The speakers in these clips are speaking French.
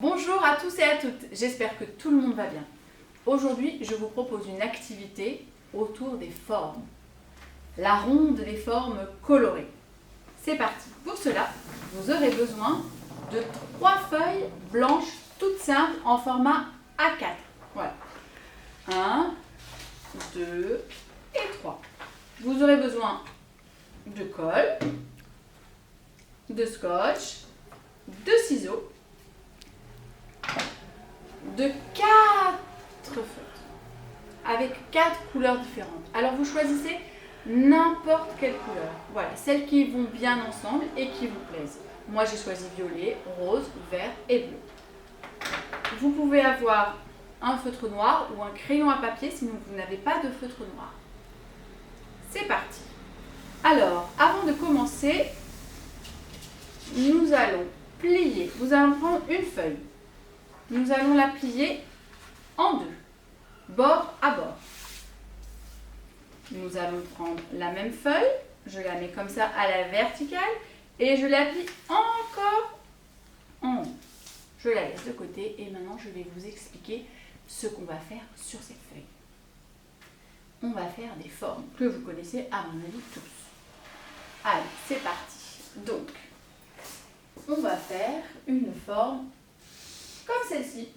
Bonjour à tous et à toutes, j'espère que tout le monde va bien. Aujourd'hui, je vous propose une activité autour des formes. La ronde des formes colorées. C'est parti. Pour cela, vous aurez besoin de 3 feuilles blanches toutes simples en format A4. Voilà. 1, 2 et 3. Vous aurez besoin de colle, de scotch, de ciseaux, de 4 feutres avec 4 couleurs différentes. Alors vous choisissez n'importe quelle couleur. Voilà, celles qui vont bien ensemble et qui vous plaisent. Moi j'ai choisi violet, rose, vert et bleu. Vous pouvez avoir un feutre noir ou un crayon à papier si vous n'avez pas de feutre noir. C'est parti. Alors, avant de commencer, nous allons plier. Vous allez prendre une feuille. Nous allons la plier en deux, bord à bord. Nous allons prendre la même feuille, je la mets comme ça à la verticale et je la plie encore en haut. Je la laisse de côté et maintenant je vais vous expliquer ce qu'on va faire sur cette feuille. On va faire des formes que vous connaissez à mon avis tous. Allez, c'est parti. Donc, on va faire une forme comme celle-ci.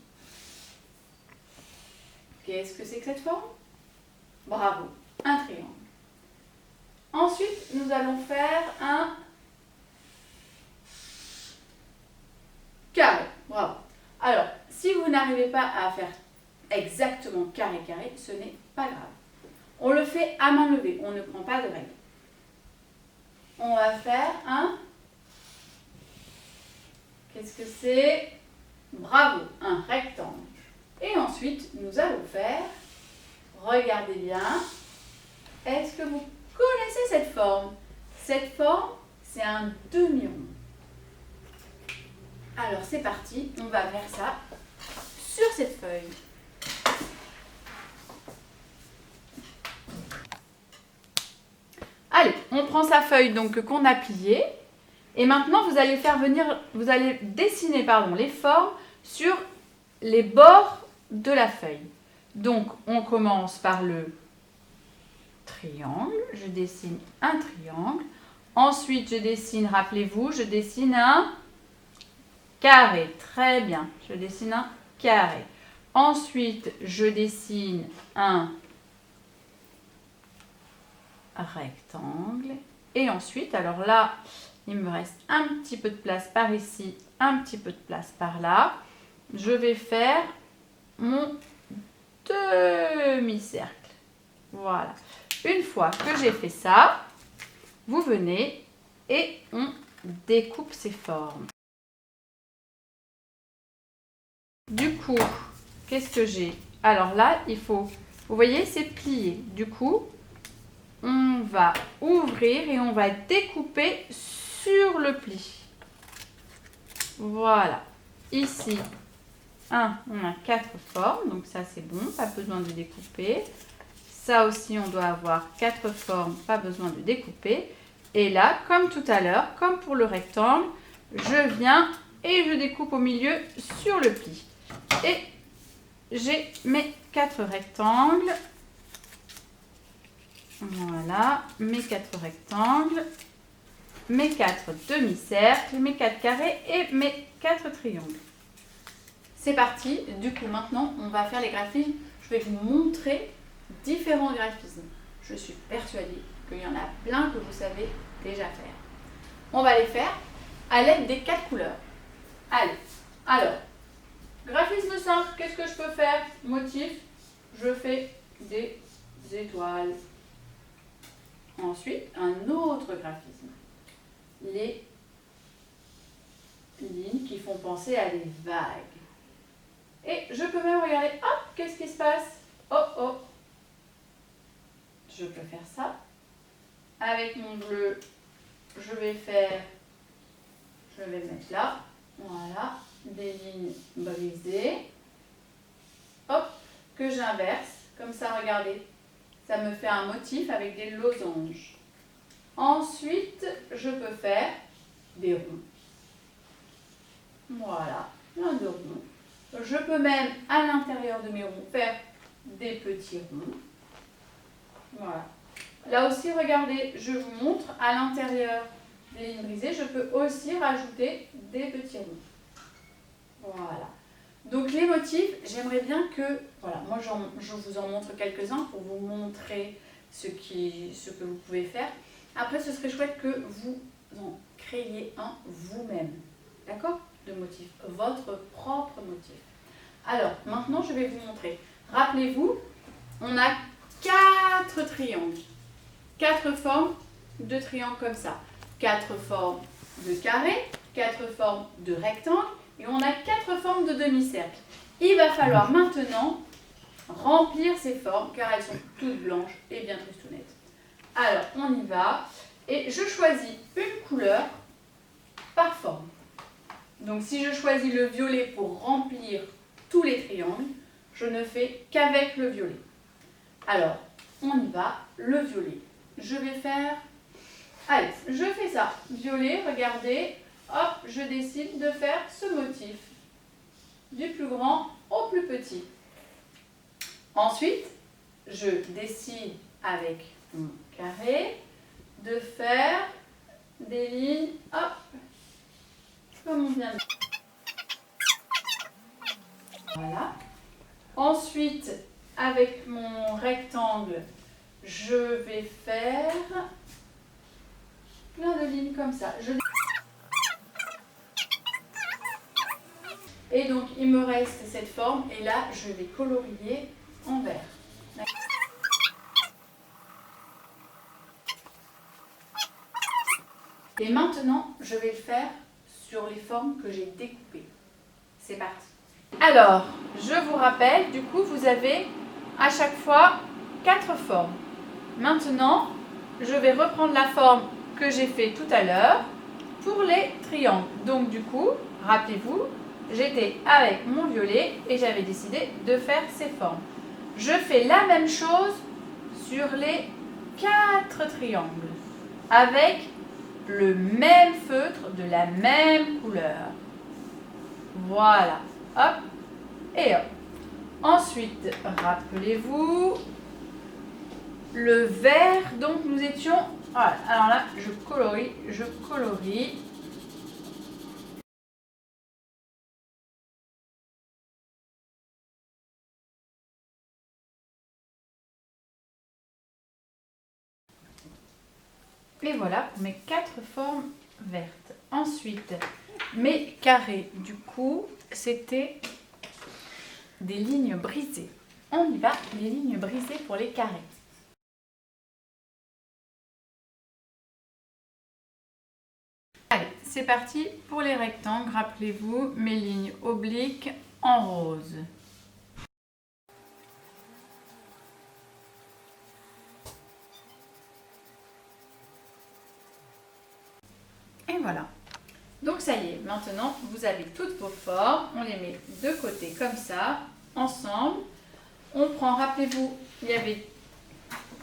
Qu'est-ce que c'est que cette forme? Bravo, un triangle. Ensuite, nous allons faire un carré. Bravo. Alors, si vous n'arrivez pas à faire exactement carré-carré, ce n'est pas grave. On le fait à main levée, on ne prend pas de règle. On va faire un... Qu'est-ce que c'est? Bravo, un rectangle. Et ensuite, nous allons faire, regardez bien, est-ce que vous connaissez cette forme? Cette forme, c'est un demi-rond. Alors, c'est parti, on va faire ça sur cette feuille. Allez, on prend sa feuille donc qu'on a pliée. Et maintenant, vous allez dessiner les formes sur les bords de la feuille. Donc, on commence par le triangle. Je dessine un triangle. Ensuite, je dessine, rappelez-vous, je dessine un carré. Très bien, je dessine un carré. Ensuite, je dessine un rectangle. Et ensuite, alors là, il me reste un petit peu de place par ici, un petit peu de place par là. Je vais faire mon demi-cercle. Voilà. Une fois que j'ai fait ça, vous venez et on découpe ces formes. Du coup, qu'est-ce que j'ai? Alors là, il faut, vous voyez, c'est plié. Du coup, on va ouvrir et on va découper sur le pli. Voilà. Ici, on a 4 formes, donc ça c'est bon, pas besoin de découper. Ça aussi, on doit avoir 4 formes, pas besoin de découper. Et là, comme tout à l'heure, comme pour le rectangle, je viens et je découpe au milieu sur le pli. Et j'ai mes 4 rectangles. Voilà, mes 4 rectangles, mes 4 demi-cercles, mes 4 carrés et mes 4 triangles. C'est parti. Du coup, maintenant, on va faire les graphismes. Je vais vous montrer différents graphismes. Je suis persuadée qu'il y en a plein que vous savez déjà faire. On va les faire à l'aide des 4 couleurs. Allez, alors, graphisme simple, qu'est-ce que je peux faire? Motif, je fais des étoiles. Ensuite, un autre graphisme. Les lignes qui font penser à des vagues. Et je peux même regarder, hop, qu'est-ce qui se passe? Oh, oh. Je peux faire ça. Avec mon bleu, je vais mettre là, voilà, des lignes brisées. Hop, que j'inverse, comme ça, regardez. Ça me fait un motif avec des losanges. Ensuite, je peux faire des ronds. Voilà. plein de ronds. Je peux même, à l'intérieur de mes ronds, faire des petits ronds. Voilà. Là aussi, regardez, je vous montre, à l'intérieur des lignes brisées, je peux aussi rajouter des petits ronds. Voilà. Donc les motifs, j'aimerais bien que, voilà, moi je vous en montre quelques-uns pour vous montrer ce que vous pouvez faire. Après, ce serait chouette que vous en créiez un vous-même, d'accord, de motif, votre propre motif. Alors, maintenant, je vais vous montrer. Rappelez-vous, on a 4 triangles, 4 formes de triangles comme ça, 4 formes de carré, 4 formes de rectangle, et on a 4 formes de demi-cercle. Il va falloir maintenant remplir ces formes, car elles sont toutes blanches et bien tristounettes. Alors, on y va. Et je choisis une couleur par forme. Donc, si je choisis le violet pour remplir tous les triangles, je ne fais qu'avec le violet. Alors, on y va, le violet. Je vais faire... Allez, je fais ça. Violet, regardez. Hop, je décide de faire ce motif. Du plus grand au plus petit. Ensuite, je décide avec mon carré de faire des lignes, hop, comme on vient de... Voilà. Ensuite, avec mon rectangle, je vais faire plein de lignes comme ça. Et donc, il me reste cette forme, et là, je vais colorier en vert. Et maintenant, je vais le faire sur les formes que j'ai découpées. C'est parti. Alors, je vous rappelle, du coup, vous avez à chaque fois 4 formes. Maintenant, je vais reprendre la forme que j'ai fait tout à l'heure pour les triangles. Donc, du coup, rappelez-vous, j'étais avec mon violet et j'avais décidé de faire ces formes. Je fais la même chose sur les 4 triangles avec le même feutre de la même couleur. Voilà. Hop et hop. Ensuite, rappelez-vous le vert. Donc nous étions... Voilà. Alors là, je colorie. Et voilà pour mes 4 formes vertes. Ensuite, mes carrés, du coup, c'était des lignes brisées. On y va, les lignes brisées pour les carrés. Allez, c'est parti pour les rectangles. Rappelez-vous mes lignes obliques en rose. Et voilà. Donc ça y est, maintenant vous avez toutes vos formes, on les met de côté comme ça, ensemble. On prend, rappelez-vous, il y avait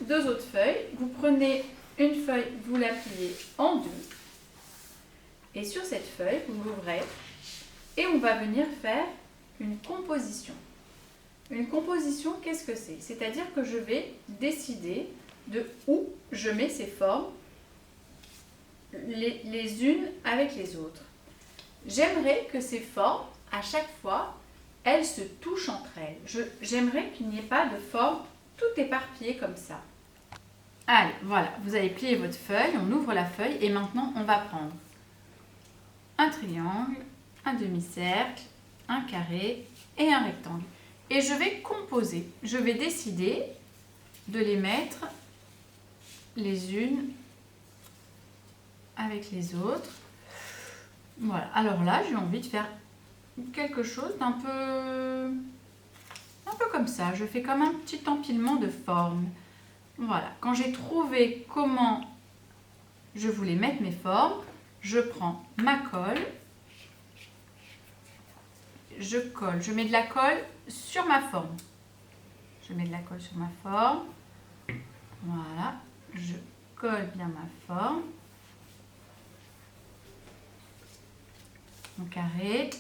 2 autres feuilles. Vous prenez une feuille, vous la pliez en 2. Et sur cette feuille, vous l'ouvrez et on va venir faire une composition. Une composition, qu'est-ce que c'est? C'est-à-dire que je vais décider de où je mets ces formes les unes avec les autres. J'aimerais que ces formes, à chaque fois, elles se touchent entre elles. J'aimerais qu'il n'y ait pas de forme tout éparpillée comme ça. Allez, voilà, vous allez plier votre feuille, on ouvre la feuille et maintenant on va prendre un triangle, un demi-cercle, un carré et un rectangle. Et je vais composer. Je vais décider de les mettre les unes avec les autres. Voilà, alors là j'ai envie de faire quelque chose d'un peu comme ça. Je fais comme un petit empilement de formes. Voilà, quand j'ai trouvé comment je voulais mettre mes formes, je prends ma colle, je colle, je mets de la colle sur ma forme. Je mets de la colle sur ma forme. Voilà, je colle bien ma forme. Mon carré.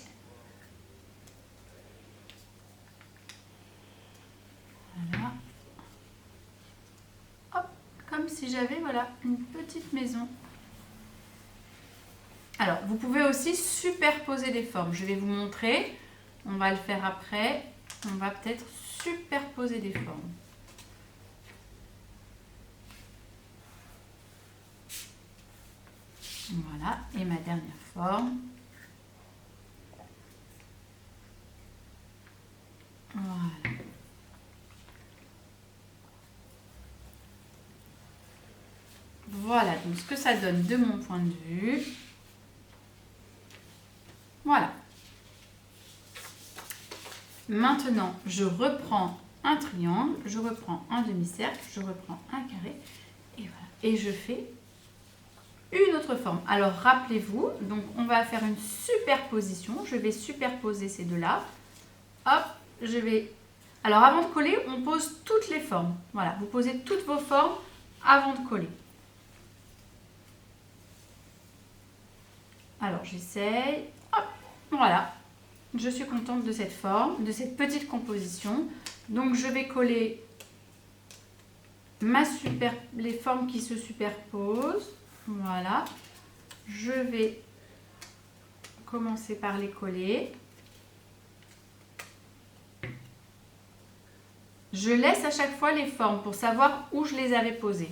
comme si j'avais voilà, une petite maison. Alors, vous pouvez aussi superposer des formes. Je vais vous montrer. On va le faire après. On va peut-être superposer des formes. Voilà. Et ma dernière forme. Voilà. Voilà donc ce que ça donne de mon point de vue. Voilà. Maintenant, je reprends un triangle, je reprends un demi-cercle, je reprends un carré et voilà. Et je fais une autre forme. Alors rappelez-vous, donc on va faire une superposition. Je vais superposer ces deux-là. Hop, je vais... Alors avant de coller, on pose toutes les formes. Voilà, vous posez toutes vos formes avant de coller. Alors j'essaye. Hop, voilà. Je suis contente de cette forme, de cette petite composition. Donc je vais coller les formes qui se superposent. Voilà. Je vais commencer par les coller. Je laisse à chaque fois les formes pour savoir où je les avais posées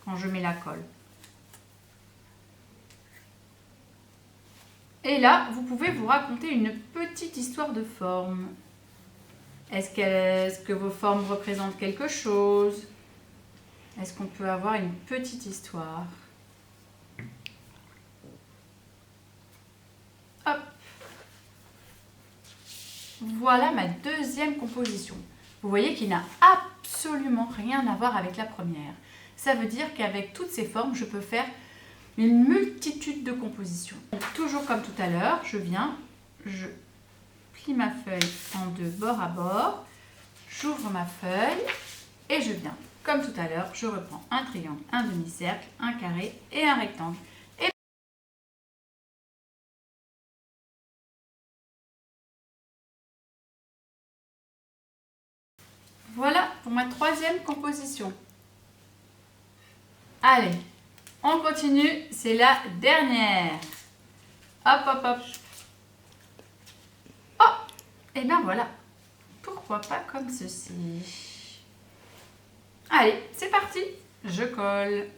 quand je mets la colle. Et là, vous pouvez vous raconter une petite histoire de forme. Est-ce que vos formes représentent quelque chose? Est-ce qu'on peut avoir une petite histoire? Hop. Voilà ma deuxième composition. Vous voyez qu'il n'a absolument rien à voir avec la première. Ça veut dire qu'avec toutes ces formes, je peux faire une multitude de compositions. Toujours comme tout à l'heure, je plie ma feuille en deux bord à bord, j'ouvre ma feuille et je viens, comme tout à l'heure, je reprends un triangle, un demi-cercle, un carré et un rectangle. Et voilà pour ma troisième composition. Allez, on continue, c'est la dernière. Hop, hop, hop. Oh, et bien voilà. Pourquoi pas comme ceci. Allez, c'est parti. Je colle.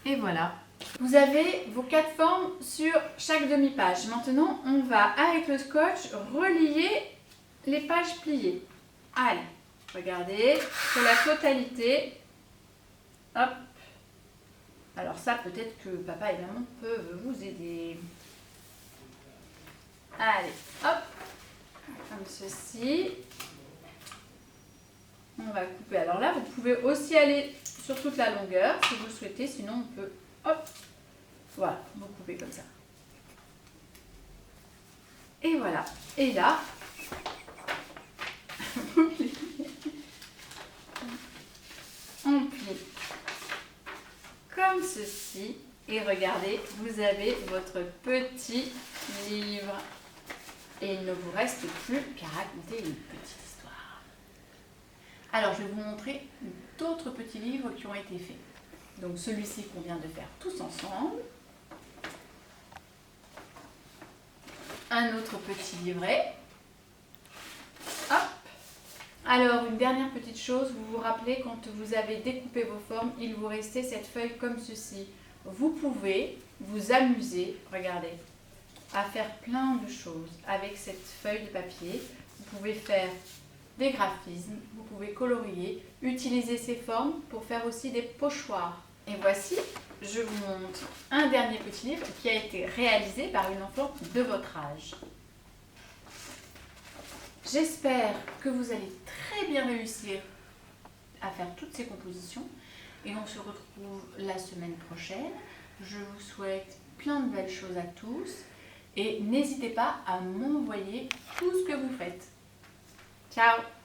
Et voilà. Vous avez vos 4 formes sur chaque demi-page. Maintenant, on va, avec le scotch, relier les pages pliées. Allez, regardez, sur la totalité. Hop. Alors ça, peut-être que papa et maman peuvent vous aider. Allez, hop, comme ceci. On va couper. Alors là, vous pouvez aussi aller sur toute la longueur si vous souhaitez. Sinon, on peut, hop, voilà, vous coupez comme ça. Et voilà. Et là, on plie comme ceci. Et regardez, vous avez votre petit livre. Et il ne vous reste plus qu'à raconter une petite histoire. Alors, je vais vous montrer d'autres petits livres qui ont été faits. Donc, celui-ci qu'on vient de faire tous ensemble. Un autre petit livret. Hop. Alors, une dernière petite chose, vous vous rappelez, quand vous avez découpé vos formes, il vous restait cette feuille comme ceci. Vous pouvez vous amuser, regardez, à faire plein de choses avec cette feuille de papier. Vous pouvez faire des graphismes, vous pouvez colorier, utiliser ces formes pour faire aussi des pochoirs. Et voici, je vous montre un dernier petit livre qui a été réalisé par une enfant de votre âge. J'espère que vous allez très bien réussir à faire toutes ces compositions et on se retrouve la semaine prochaine. Je vous souhaite plein de belles choses à tous et n'hésitez pas à m'envoyer tout ce que vous faites. Ciao!